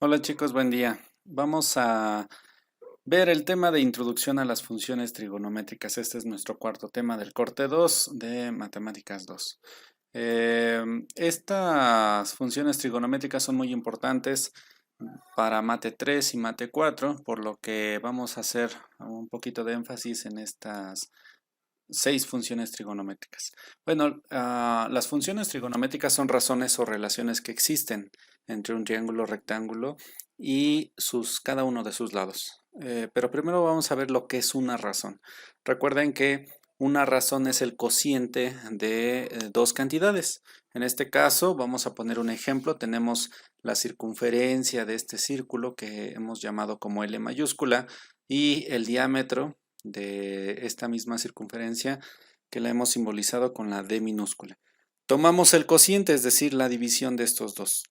Hola chicos, buen día. Vamos a ver el tema de introducción a las funciones trigonométricas. Este es nuestro cuarto tema del corte 2 de Matemáticas 2. Estas funciones trigonométricas son muy importantes para Mate 3 y Mate 4, por lo que vamos a hacer un poquito de énfasis en estas 6 funciones trigonométricas. Bueno, las funciones trigonométricas son razones o relaciones que existen entre un triángulo rectángulo y cada uno de sus lados. Pero primero vamos a ver lo que es una razón. Recuerden que una razón es el cociente de dos cantidades. En este caso, vamos a poner un ejemplo. Tenemos la circunferencia de este círculo que hemos llamado como L mayúscula y el diámetro de esta misma circunferencia que la hemos simbolizado con la D minúscula. Tomamos el cociente, es decir, la división de estos dos,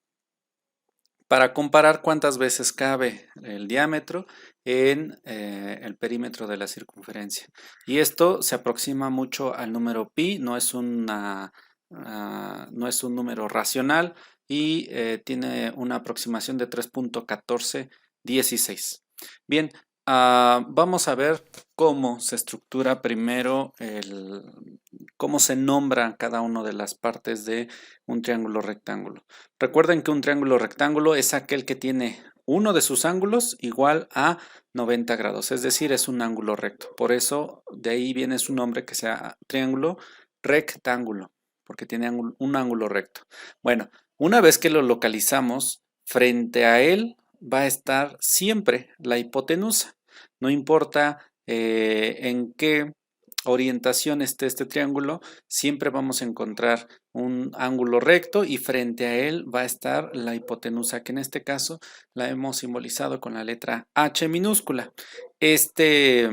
para comparar cuántas veces cabe el diámetro en el perímetro de la circunferencia. Y esto se aproxima mucho al número pi, no es un número racional y tiene una aproximación de 3.1416. Bien, vamos a ver cómo se estructura primero cómo se nombra cada una de las partes de un triángulo rectángulo. Recuerden que un triángulo rectángulo es aquel que tiene uno de sus ángulos igual a 90 grados, es decir, es un ángulo recto. Por eso de ahí viene su nombre, que sea triángulo rectángulo, porque tiene un ángulo recto. Bueno, una vez que lo localizamos, frente a él va a estar siempre la hipotenusa. No importa en qué orientación esté este triángulo, siempre vamos a encontrar un ángulo recto y frente a él va a estar la hipotenusa, que en este caso la hemos simbolizado con la letra H minúscula. Este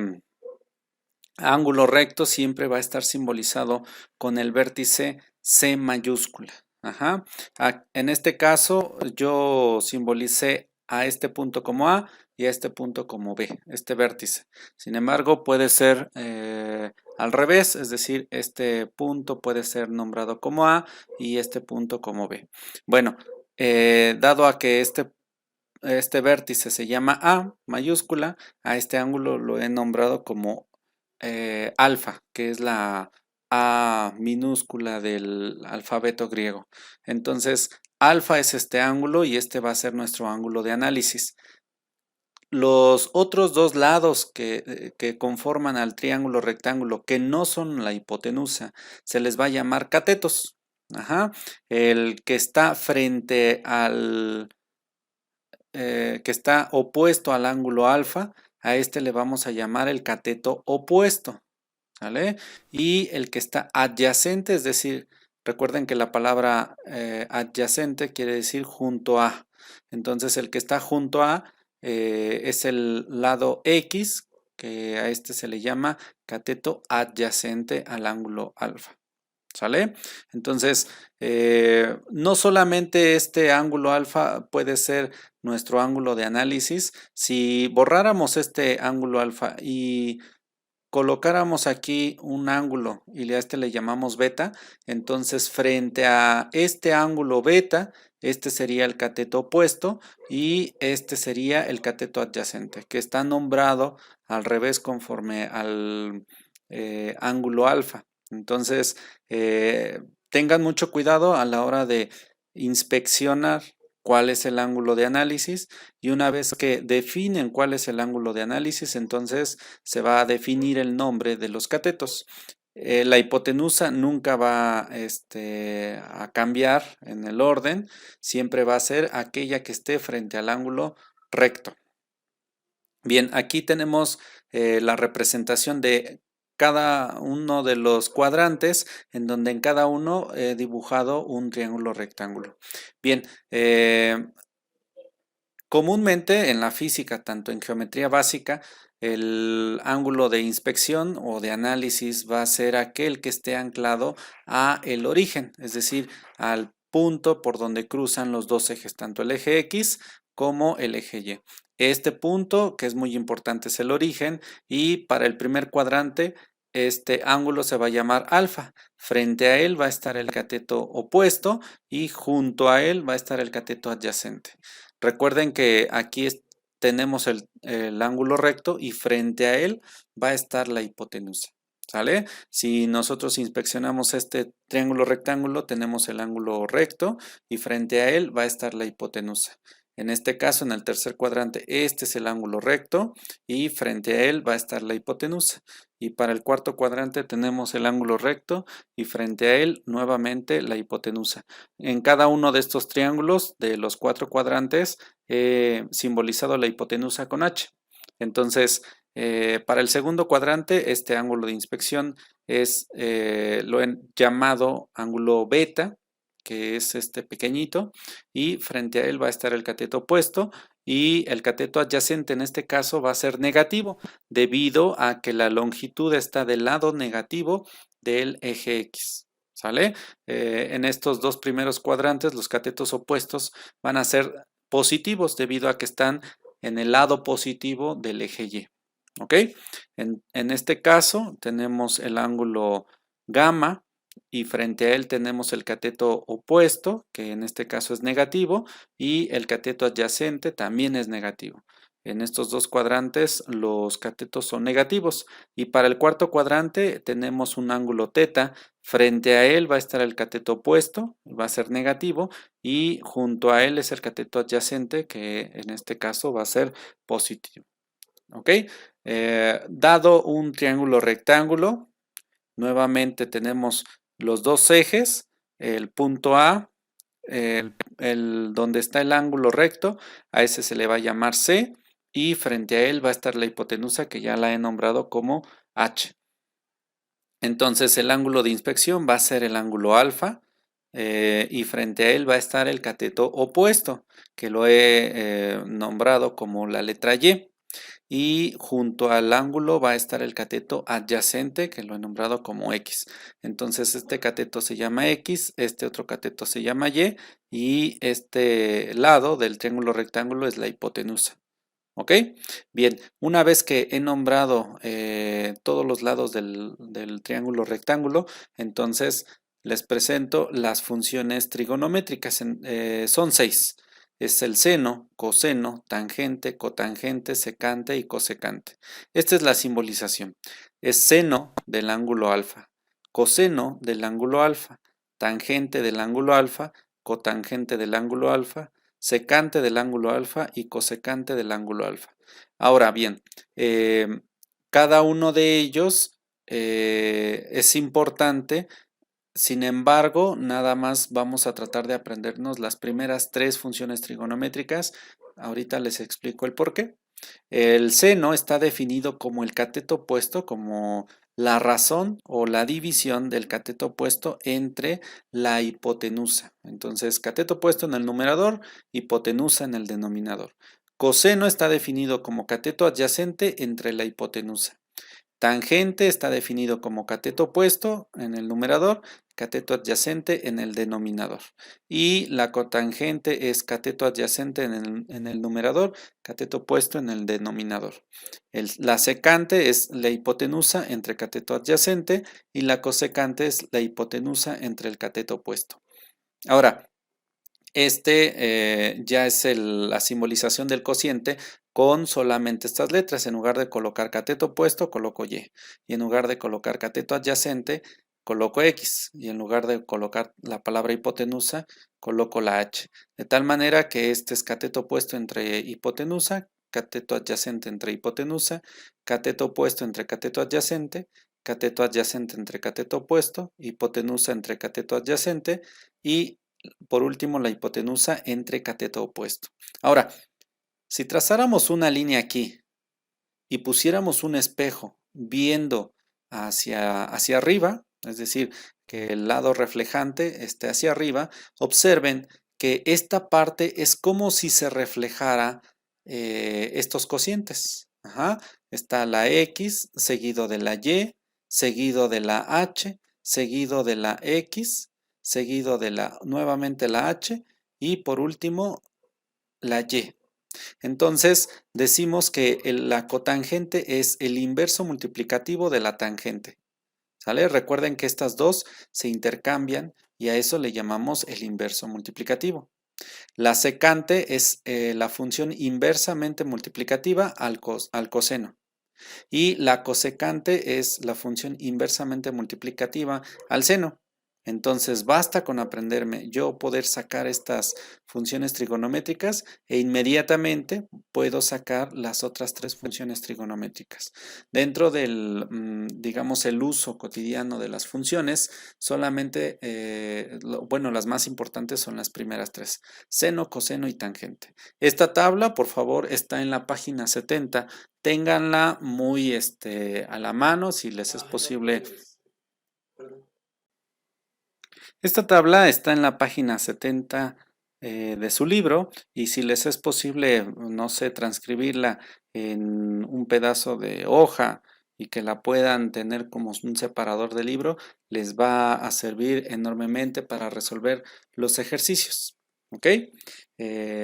ángulo recto siempre va a estar simbolizado con el vértice C mayúscula. Ajá. En este caso yo simbolicé a este punto como A y a este punto como B, este vértice. Sin embargo, puede ser al revés, es decir, este punto puede ser nombrado como A y este punto como B. Bueno, dado a que este vértice se llama A mayúscula, a este ángulo lo he nombrado como alfa, que es la A minúscula del alfabeto griego. Entonces, alfa es este ángulo y este va a ser nuestro ángulo de análisis. Los otros dos lados que conforman al triángulo rectángulo, que no son la hipotenusa, se les va a llamar catetos. Ajá. El que está frente al que está opuesto al ángulo alfa, a este le vamos a llamar el cateto opuesto, ¿vale? Y el que está adyacente, es decir, recuerden que la palabra adyacente quiere decir junto a. Entonces el que está junto a es el lado X, que a este se le llama cateto adyacente al ángulo alfa. ¿Sale? Entonces, no solamente este ángulo alfa puede ser nuestro ángulo de análisis. Si borráramos este ángulo alfa y colocáramos aquí un ángulo y a este le llamamos beta, entonces frente a este ángulo beta, este sería el cateto opuesto y este sería el cateto adyacente, que está nombrado al revés conforme al ángulo alfa. Entonces, tengan mucho cuidado a la hora de inspeccionar cuál es el ángulo de análisis y una vez que definen cuál es el ángulo de análisis, entonces se va a definir el nombre de los catetos. La hipotenusa nunca va a cambiar en el orden, siempre va a ser aquella que esté frente al ángulo recto. Bien, aquí tenemos la representación de cada uno de los cuadrantes, en donde en cada uno he dibujado un triángulo rectángulo. Bien, comúnmente en la física, tanto en geometría básica, el ángulo de inspección o de análisis va a ser aquel que esté anclado a el origen, es decir, al punto por donde cruzan los dos ejes, tanto el eje X como el eje Y. Este punto, que es muy importante, es el origen y para el primer cuadrante este ángulo se va a llamar alfa. Frente a él va a estar el cateto opuesto y junto a él va a estar el cateto adyacente. Recuerden que aquí tenemos el ángulo recto y frente a él va a estar la hipotenusa. ¿Sale? Si nosotros inspeccionamos este triángulo rectángulo, tenemos el ángulo recto y frente a él va a estar la hipotenusa. En este caso, en el tercer cuadrante, este es el ángulo recto y frente a él va a estar la hipotenusa. Y para el cuarto cuadrante tenemos el ángulo recto y frente a él nuevamente la hipotenusa. En cada uno de estos triángulos de los 4 cuadrantes he simbolizado la hipotenusa con H. Entonces, para el segundo cuadrante, este ángulo de inspección es lo he llamado ángulo beta, que es este pequeñito, y frente a él va a estar el cateto opuesto y el cateto adyacente en este caso va a ser negativo debido a que la longitud está del lado negativo del eje X. ¿Sale? En estos dos primeros cuadrantes los catetos opuestos van a ser positivos debido a que están en el lado positivo del eje Y. ¿Ok? En este caso tenemos el ángulo gamma y frente a él tenemos el cateto opuesto, que en este caso es negativo, y el cateto adyacente también es negativo. En estos dos cuadrantes los catetos son negativos y para el cuarto cuadrante tenemos un ángulo teta. Frente a él va a estar el cateto opuesto, va a ser negativo, y junto a él es el cateto adyacente, que en este caso va a ser positivo. ¿Ok? Dado un triángulo rectángulo, nuevamente tenemos los dos ejes, el punto A, donde está el ángulo recto, a ese se le va a llamar C, y frente a él va a estar la hipotenusa que ya la he nombrado como H. Entonces el ángulo de inspección va a ser el ángulo alfa y frente a él va a estar el cateto opuesto, que lo he nombrado como la letra Y. Y junto al ángulo va a estar el cateto adyacente, que lo he nombrado como X. Entonces este cateto se llama X, este otro cateto se llama y este lado del triángulo rectángulo es la hipotenusa. ¿Ok? Bien, una vez que he nombrado todos los lados del triángulo rectángulo, entonces les presento las funciones trigonométricas. Son 6. Es el seno, coseno, tangente, cotangente, secante y cosecante. Esta es la simbolización. Es seno del ángulo alfa, coseno del ángulo alfa, tangente del ángulo alfa, cotangente del ángulo alfa, secante del ángulo alfa y cosecante del ángulo alfa. Ahora bien, cada uno de ellos es importante, sin embargo, nada más vamos a tratar de aprendernos las primeras 3 funciones trigonométricas. Ahorita les explico el por qué. El seno está definido como el cateto opuesto, como la razón o la división del cateto opuesto entre la hipotenusa. Entonces, cateto opuesto en el numerador, hipotenusa en el denominador. Coseno está definido como cateto adyacente entre la hipotenusa. Tangente está definido como cateto opuesto en el numerador, cateto adyacente en el denominador. Y la cotangente es cateto adyacente en el numerador, cateto opuesto en el denominador. La secante es la hipotenusa entre cateto adyacente y la cosecante es la hipotenusa entre el cateto opuesto. Ahora, ya es la simbolización del cociente con solamente estas letras. En lugar de colocar cateto opuesto, coloco Y. Y en lugar de colocar cateto adyacente, coloco X. Y en lugar de colocar la palabra hipotenusa, coloco la H. De tal manera que este es cateto opuesto entre hipotenusa, cateto adyacente entre hipotenusa, cateto opuesto entre cateto adyacente entre cateto opuesto, hipotenusa entre cateto adyacente y por último la hipotenusa entre cateto opuesto. Ahora, si trazáramos una línea aquí y pusiéramos un espejo viendo hacia arriba, es decir, que el lado reflejante esté hacia arriba, observen que esta parte es como si se reflejara estos cocientes. Está la X, seguido de la Y, seguido de la H, seguido de la X, seguido de nuevamente la H y por último la Y. Entonces decimos que la cotangente es el inverso multiplicativo de la tangente. ¿Sale? Recuerden que estas dos se intercambian y a eso le llamamos el inverso multiplicativo. La secante es la función inversamente multiplicativa al coseno. Y la cosecante es la función inversamente multiplicativa al seno. Entonces basta con aprenderme yo poder sacar estas funciones trigonométricas e inmediatamente puedo sacar las otras tres funciones trigonométricas. Dentro del, digamos, el uso cotidiano de las funciones, solamente, bueno, las más importantes son las primeras tres, seno, coseno y tangente. Esta tabla, por favor, está en la página 70. Ténganla muy a la mano si les es posible. Esta tabla está en la página 70 de su libro y si les es posible, no sé, transcribirla en un pedazo de hoja y que la puedan tener como un separador de libro, les va a servir enormemente para resolver los ejercicios. ¿Ok?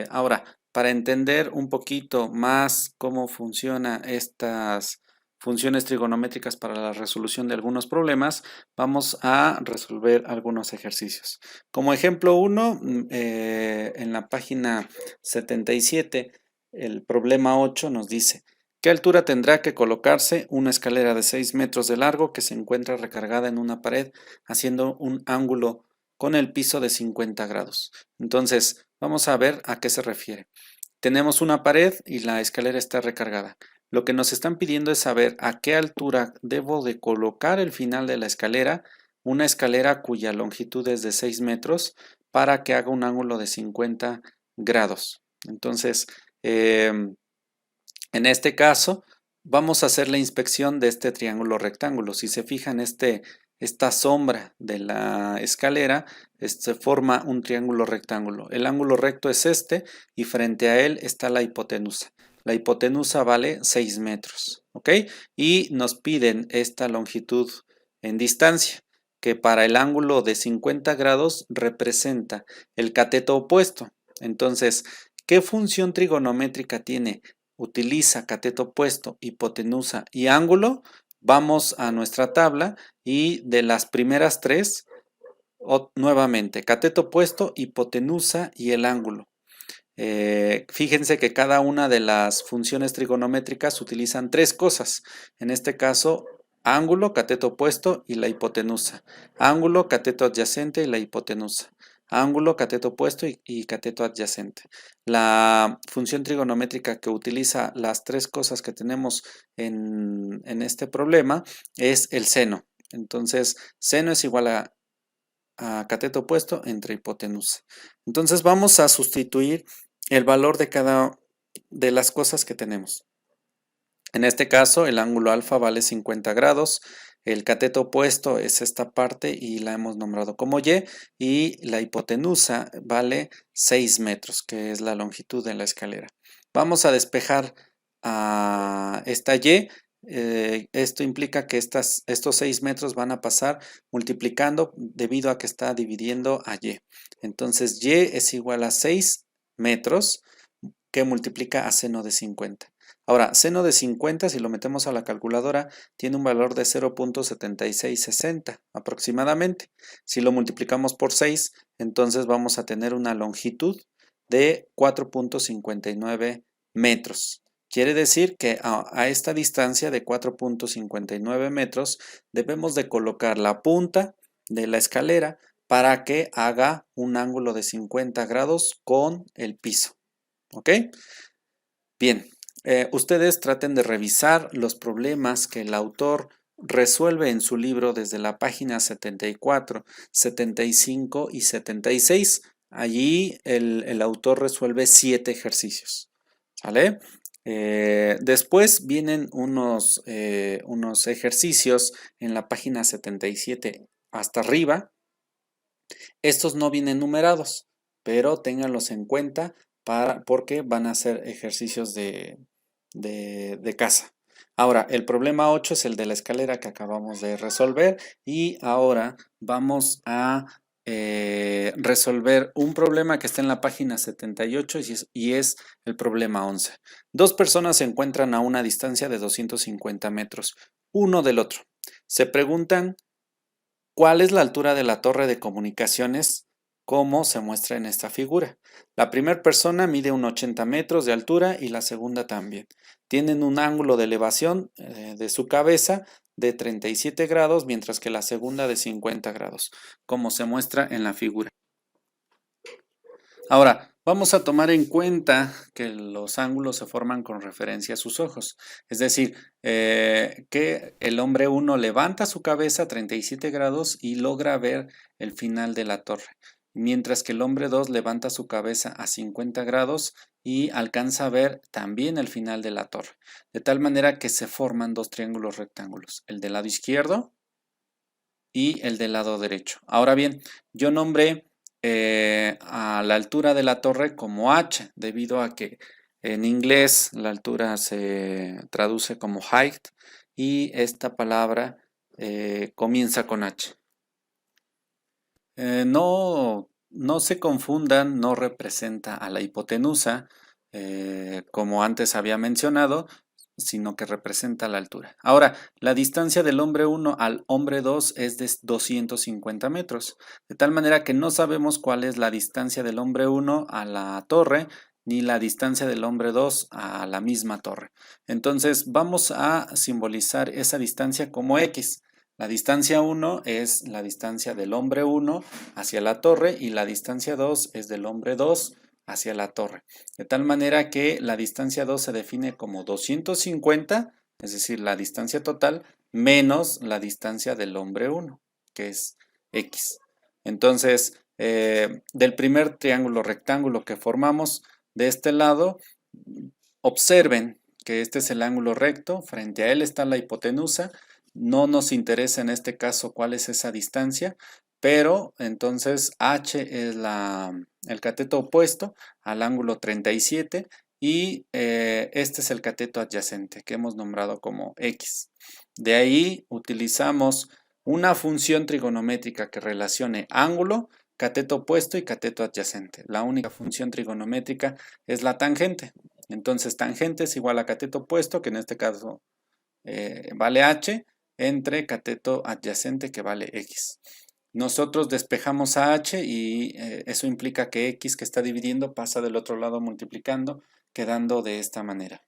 Ahora, para entender un poquito más cómo funcionan estas funciones trigonométricas para la resolución de algunos problemas, vamos a resolver algunos ejercicios. Como ejemplo 1, en la página 77, el problema 8 nos dice, ¿qué altura tendrá que colocarse una escalera de 6 metros de largo que se encuentra recargada en una pared haciendo un ángulo con el piso de 50 grados? Entonces, vamos a ver a qué se refiere. Tenemos una pared y la escalera está recargada. Lo que nos están pidiendo es saber a qué altura debo de colocar el final de la escalera, una escalera cuya longitud es de 6 metros, para que haga un ángulo de 50 grados. Entonces, en este caso, vamos a hacer la inspección de este triángulo rectángulo. Si se fijan, esta sombra de la escalera forma un triángulo rectángulo. El ángulo recto es este y frente a él está la hipotenusa. La hipotenusa vale 6 metros, ¿ok? Y nos piden esta longitud en distancia, que para el ángulo de 50 grados representa el cateto opuesto. Entonces, ¿qué función trigonométrica utiliza cateto opuesto, hipotenusa y ángulo? Vamos a nuestra tabla y de las primeras tres, nuevamente, cateto opuesto, hipotenusa y el ángulo. Fíjense que cada una de las funciones trigonométricas utilizan tres cosas. En este caso, ángulo, cateto opuesto y la hipotenusa. Ángulo, cateto adyacente y la hipotenusa. Ángulo, cateto opuesto y cateto adyacente. La función trigonométrica que utiliza las tres cosas que tenemos en este problema es el seno. Entonces, seno es igual a cateto opuesto entre hipotenusa. Entonces vamos a sustituir el valor de cada de las cosas que tenemos. En este caso, el ángulo alfa vale 50 grados, el cateto opuesto es esta parte y la hemos nombrado como y la hipotenusa vale 6 metros, que es la longitud de la escalera. Vamos a despejar a esta y. Esto implica que estos 6 metros van a pasar multiplicando debido a que está dividiendo a y. Entonces y es igual a 6 metros que multiplica a seno de 50. Ahora, seno de 50, si lo metemos a la calculadora, tiene un valor de 0.7660 aproximadamente. Si lo multiplicamos por 6, entonces vamos a tener una longitud de 4.59 metros. Quiere decir que a esta distancia de 4.59 metros debemos de colocar la punta de la escalera para que haga un ángulo de 50 grados con el piso. ¿Ok? Bien, ustedes traten de revisar los problemas que el autor resuelve en su libro desde la página 74, 75 y 76. Allí el autor resuelve 7 ejercicios. ¿Vale? Después vienen unos ejercicios en la página 77 hasta arriba. Estos no vienen numerados, pero ténganlos en cuenta porque van a ser ejercicios de casa. Ahora, el problema 8 es el de la escalera que acabamos de resolver y ahora vamos a resolver un problema que está en la página 78 y es el problema 11. Dos personas se encuentran a una distancia de 250 metros, uno del otro. Se preguntan, ¿cuál es la altura de la torre de comunicaciones como se muestra en esta figura. La primera persona mide unos 80 metros de altura y la segunda también. Tienen un ángulo de elevación de su cabeza de 37 grados, mientras que la segunda de 50 grados, como se muestra en la figura. Ahora, vamos a tomar en cuenta que los ángulos se forman con referencia a sus ojos. Es decir, que el hombre 1 levanta su cabeza a 37 grados y logra ver el final de la torre, mientras que el hombre 2 levanta su cabeza a 50 grados y alcanza a ver también el final de la torre. De tal manera que se forman dos triángulos rectángulos, el del lado izquierdo y el del lado derecho. Ahora bien, yo nombré a la altura de la torre como h, debido a que en inglés la altura se traduce como height y esta palabra comienza con h. No se confundan, no representa a la hipotenusa, como antes había mencionado, sino que representa la altura. Ahora, la distancia del hombre 1 al hombre 2 es de 250 metros, de tal manera que no sabemos cuál es la distancia del hombre 1 a la torre, ni la distancia del hombre 2 a la misma torre. Entonces, vamos a simbolizar esa distancia como X. La distancia 1 es la distancia del hombre 1 hacia la torre y la distancia 2 es del hombre 2 hacia la torre. De tal manera que la distancia 2 se define como 250, es decir, la distancia total, menos la distancia del hombre 1, que es X. Entonces, del primer triángulo rectángulo que formamos de este lado, observen que este es el ángulo recto, frente a él está la hipotenusa. No nos interesa en este caso cuál es esa distancia, pero entonces h es el cateto opuesto al ángulo 37 y este es el cateto adyacente que hemos nombrado como x. De ahí utilizamos una función trigonométrica que relacione ángulo, cateto opuesto y cateto adyacente. La única función trigonométrica es la tangente. Entonces tangente es igual a cateto opuesto, que en este caso vale h, entre cateto adyacente, que vale x. Nosotros despejamos a h y eso implica que x, que está dividiendo, pasa del otro lado multiplicando, quedando de esta manera.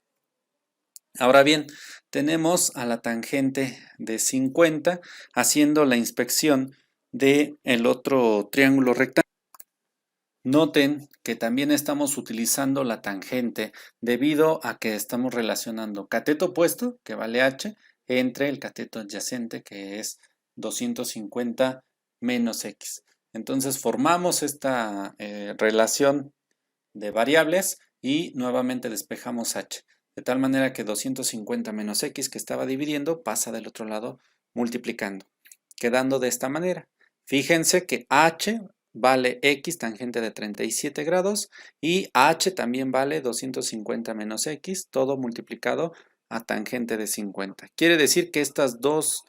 Ahora bien, tenemos a la tangente de 50 haciendo la inspección del otro triángulo rectángulo. Noten que también estamos utilizando la tangente debido a que estamos relacionando cateto opuesto, que vale h, entre el cateto adyacente, que es 250 menos x. Entonces formamos esta relación de variables y nuevamente despejamos h. De tal manera que 250 menos x, que estaba dividiendo, pasa del otro lado multiplicando, quedando de esta manera. Fíjense que h vale x tangente de 37 grados y h también vale 250 menos x, todo multiplicado a tangente de 50. Quiere decir que estos dos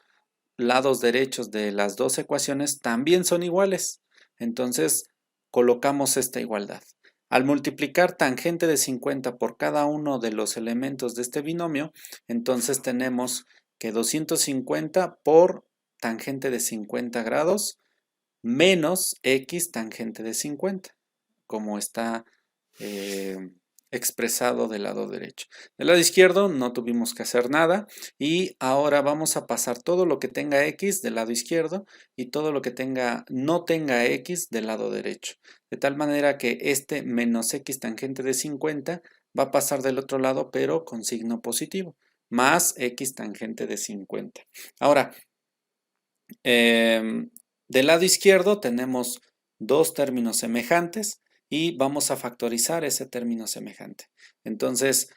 lados derechos de las dos ecuaciones también son iguales. Entonces colocamos esta igualdad. Al multiplicar tangente de 50 por cada uno de los elementos de este binomio, entonces tenemos que 250 por tangente de 50 grados menos x tangente de 50, como está expresado del lado derecho. Del lado izquierdo no tuvimos que hacer nada y ahora vamos a pasar todo lo que tenga x del lado izquierdo y todo lo que no tenga x del lado derecho. De tal manera que este menos x tangente de 50 va a pasar del otro lado, pero con signo positivo, más x tangente de 50. Ahora, del lado izquierdo tenemos dos términos semejantes y vamos a factorizar ese término semejante. Entonces,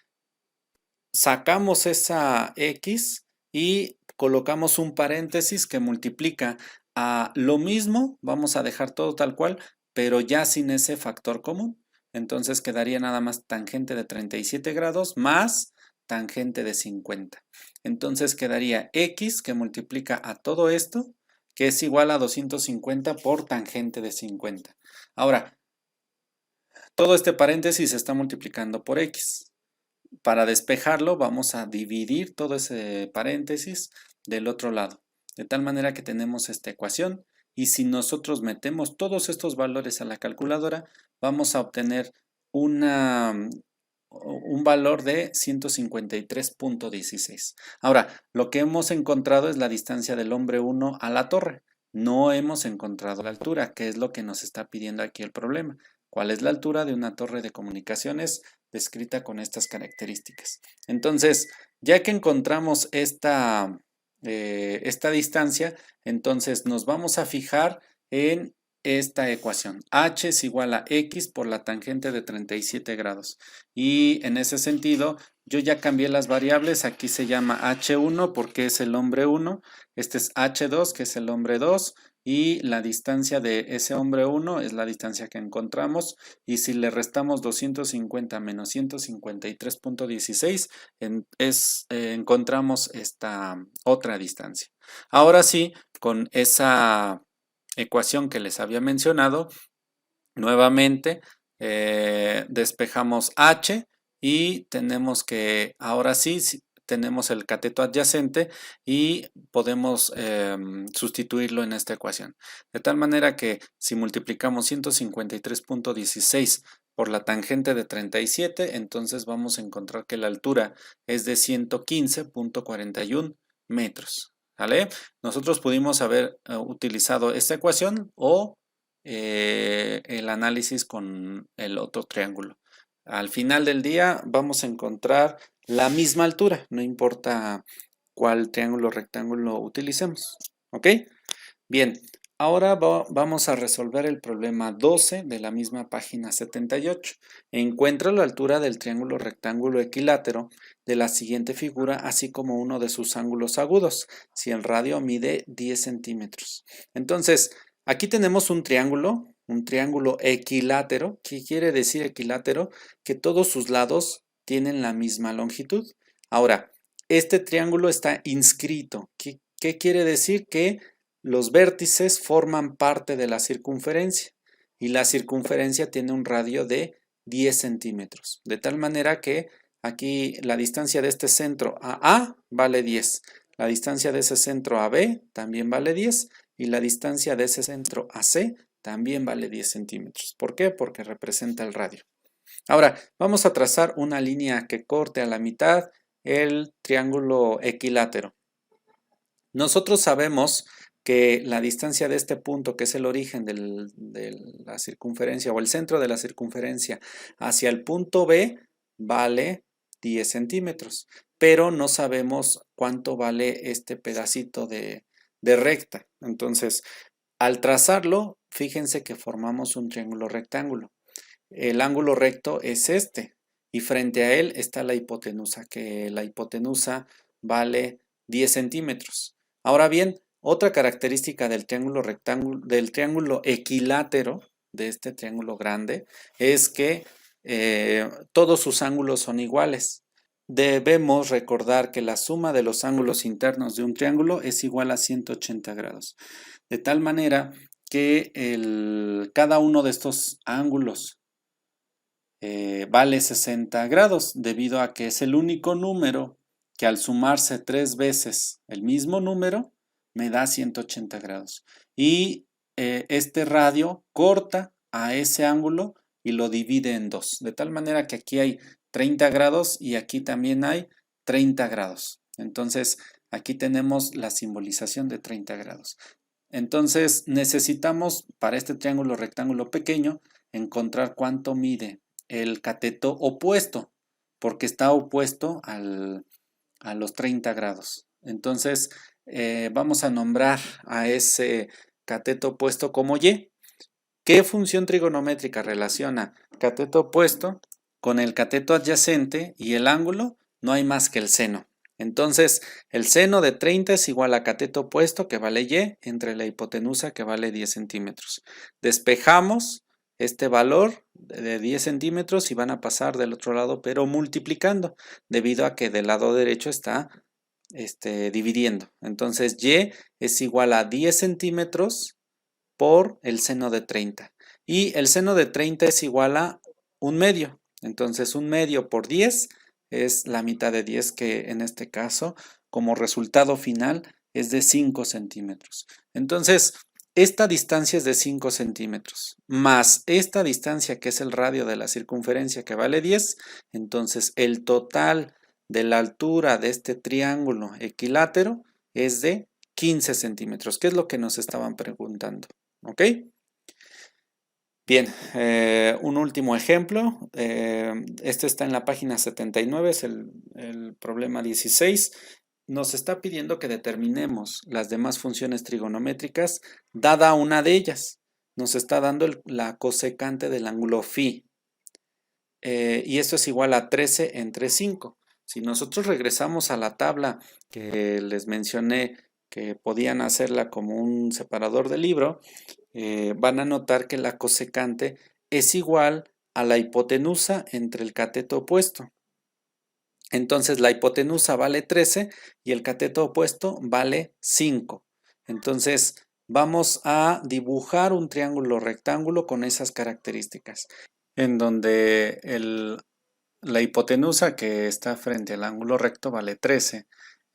sacamos esa x y colocamos un paréntesis que multiplica a lo mismo, vamos a dejar todo tal cual, pero ya sin ese factor común. Entonces quedaría nada más tangente de 37 grados más tangente de 50. Entonces quedaría x que multiplica a todo esto, que es igual a 250 por tangente de 50. Ahora, todo este paréntesis se está multiplicando por x. Para despejarlo vamos a dividir todo ese paréntesis del otro lado, de tal manera que tenemos esta ecuación y si nosotros metemos todos estos valores a la calculadora, vamos a obtener un valor de 153.16. Ahora, lo que hemos encontrado es la distancia del hombre 1 a la torre. No hemos encontrado la altura, que es lo que nos está pidiendo aquí el problema. ¿Cuál es la altura de una torre de comunicaciones descrita con estas características? Entonces, ya que encontramos esta distancia, entonces nos vamos a fijar en esta ecuación. H es igual a X por la tangente de 37 grados. Y en ese sentido, yo ya cambié las variables. Aquí se llama H1 porque es el hombre 1. Este es H2 que es el hombre 2. Y la distancia de ese hombre 1 es la distancia que encontramos. Y si le restamos 250 menos 153.16, encontramos esta otra distancia. Ahora sí, con esa ecuación que les había mencionado, nuevamente despejamos H y tenemos que, ahora sí, tenemos el cateto adyacente y podemos sustituirlo en esta ecuación. De tal manera que si multiplicamos 153.16 por la tangente de 37, entonces vamos a encontrar que la altura es de 115.41 metros. ¿Vale? Nosotros pudimos haber utilizado esta ecuación o el análisis con el otro triángulo. Al final del día vamos a encontrar la misma altura, no importa cuál triángulo o rectángulo utilicemos. ¿Ok? Bien, ahora vamos a resolver el problema 12 de la misma página 78. Encuentra la altura del triángulo rectángulo equilátero de la siguiente figura, así como uno de sus ángulos agudos, si el radio mide 10 centímetros. Entonces, aquí tenemos un triángulo equilátero. ¿Qué quiere decir equilátero? Que todos sus lados tienen la misma longitud. Ahora, este triángulo está inscrito. ¿Qué quiere decir? Que los vértices forman parte de la circunferencia y la circunferencia tiene un radio de 10 centímetros. De tal manera que aquí la distancia de este centro a A vale 10. La distancia de ese centro a B también vale 10 y la distancia de ese centro a C también vale 10 centímetros. ¿Por qué? Porque representa el radio. Ahora, vamos a trazar una línea que corte a la mitad el triángulo equilátero. Nosotros sabemos que la distancia de este punto, que es el origen de la circunferencia o el centro de la circunferencia hacia el punto B, vale 10 centímetros, pero no sabemos cuánto vale este pedacito de recta. Entonces, al trazarlo, fíjense que formamos un triángulo rectángulo. El ángulo recto es este y frente a él está la hipotenusa, que la hipotenusa vale 10 centímetros. Ahora bien, otra característica del triángulo equilátero, de este triángulo grande, es que todos sus ángulos son iguales. Debemos recordar que la suma de los ángulos internos de un triángulo es igual a 180 grados. De tal manera que cada uno de estos ángulos vale 60 grados, debido a que es el único número que al sumarse 3 veces el mismo número me da 180 grados. Y este radio corta a ese ángulo y lo divide en dos. De tal manera que aquí hay 30 grados y aquí también hay 30 grados. Entonces, aquí tenemos la simbolización de 30 grados. Entonces, necesitamos para este triángulo rectángulo pequeño encontrar cuánto mide el cateto opuesto, porque está opuesto a los 30 grados. Entonces, vamos a nombrar a ese cateto opuesto como Y. ¿Qué función trigonométrica relaciona cateto opuesto con el cateto adyacente y el ángulo? No hay más que el seno. Entonces, el seno de 30 es igual a cateto opuesto, que vale Y, entre la hipotenusa, que vale 10 centímetros. Despejamos este valor de 10 centímetros y van a pasar del otro lado, pero multiplicando, debido a que del lado derecho está dividiendo. Entonces, Y es igual a 10 centímetros por el seno de 30. Y el seno de 30 es igual a 1/2. Entonces, 1/2 por 10 es la mitad de 10, que en este caso, como resultado final, es de 5 centímetros. Entonces, esta distancia es de 5 centímetros, más esta distancia que es el radio de la circunferencia que vale 10, entonces el total de la altura de este triángulo equilátero es de 15 centímetros, que es lo que nos estaban preguntando. ¿Ok? Bien, un último ejemplo. Este está en la página 79, es el problema 16. Nos está pidiendo que determinemos las demás funciones trigonométricas dada una de ellas. Nos está dando la cosecante del ángulo phi. Y esto es igual a 13 entre 5. Si nosotros regresamos a la tabla que les mencioné que podían hacerla como un separador de libro, van a notar que la cosecante es igual a la hipotenusa entre el cateto opuesto. Entonces la hipotenusa vale 13 y el cateto opuesto vale 5. Entonces vamos a dibujar un triángulo rectángulo con esas características, en donde la hipotenusa que está frente al ángulo recto vale 13,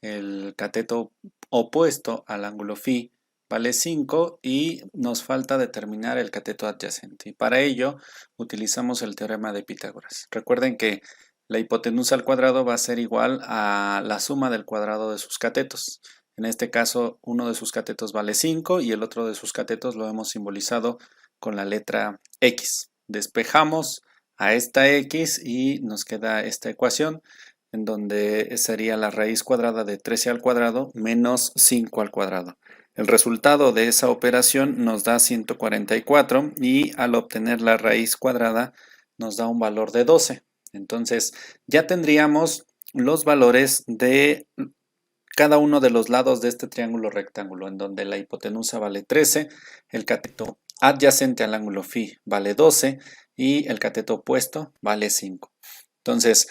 el cateto opuesto al ángulo phi vale 5 y nos falta determinar el cateto adyacente. Y para ello utilizamos el teorema de Pitágoras. Recuerden que la hipotenusa al cuadrado va a ser igual a la suma del cuadrado de sus catetos. En este caso, uno de sus catetos vale 5 y el otro de sus catetos lo hemos simbolizado con la letra X. Despejamos a esta X y nos queda esta ecuación en donde sería la raíz cuadrada de 13 al cuadrado menos 5 al cuadrado. El resultado de esa operación nos da 144 y al obtener la raíz cuadrada nos da un valor de 12. Entonces ya tendríamos los valores de cada uno de los lados de este triángulo rectángulo, en donde la hipotenusa vale 13, el cateto adyacente al ángulo phi vale 12 y el cateto opuesto vale 5. Entonces,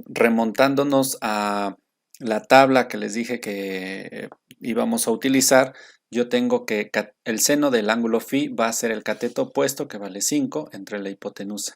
remontándonos a la tabla que les dije que íbamos a utilizar, yo tengo que el seno del ángulo phi va a ser el cateto opuesto, que vale 5, entre la hipotenusa.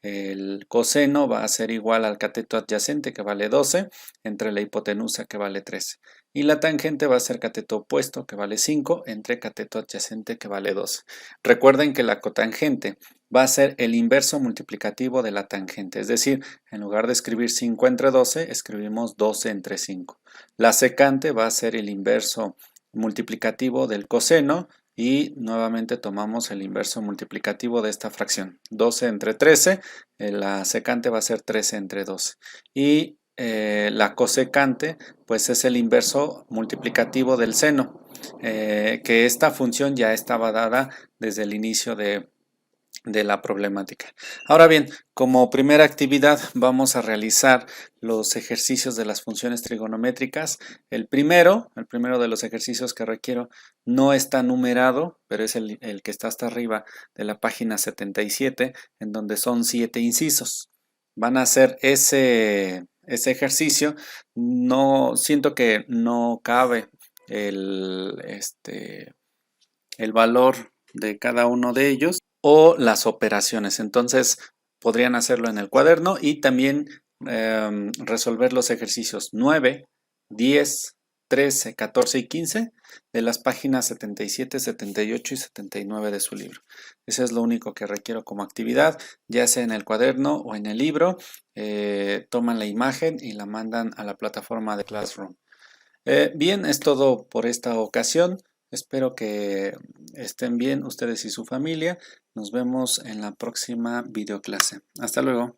El coseno va a ser igual al cateto adyacente, que vale 12, entre la hipotenusa, que vale 13. Y la tangente va a ser cateto opuesto, que vale 5, entre cateto adyacente, que vale 12. Recuerden que la cotangente va a ser el inverso multiplicativo de la tangente, es decir, en lugar de escribir 5 entre 12, escribimos 12 entre 5. La secante va a ser el inverso multiplicativo del coseno y nuevamente tomamos el inverso multiplicativo de esta fracción. 12 entre 13, la secante va a ser 13 entre 12. Y la cosecante pues es el inverso multiplicativo del seno, que esta función ya estaba dada desde el inicio de la problemática. Ahora bien, como primera actividad vamos a realizar los ejercicios de las funciones trigonométricas. El primero de los ejercicios que requiero no está numerado, pero es el que está hasta arriba de la página 77, en donde son 7 incisos. Van a hacer ese ejercicio. No siento que no cabe el valor de cada uno de ellos o las operaciones. Entonces podrían hacerlo en el cuaderno y también resolver los ejercicios 9, 10, 13, 14 y 15 de las páginas 77, 78 y 79 de su libro. Eso es lo único que requiero como actividad, ya sea en el cuaderno o en el libro. Toman la imagen y la mandan a la plataforma de Classroom. Bien, es todo por esta ocasión. Espero que estén bien ustedes y su familia. Nos vemos en la próxima videoclase. Hasta luego.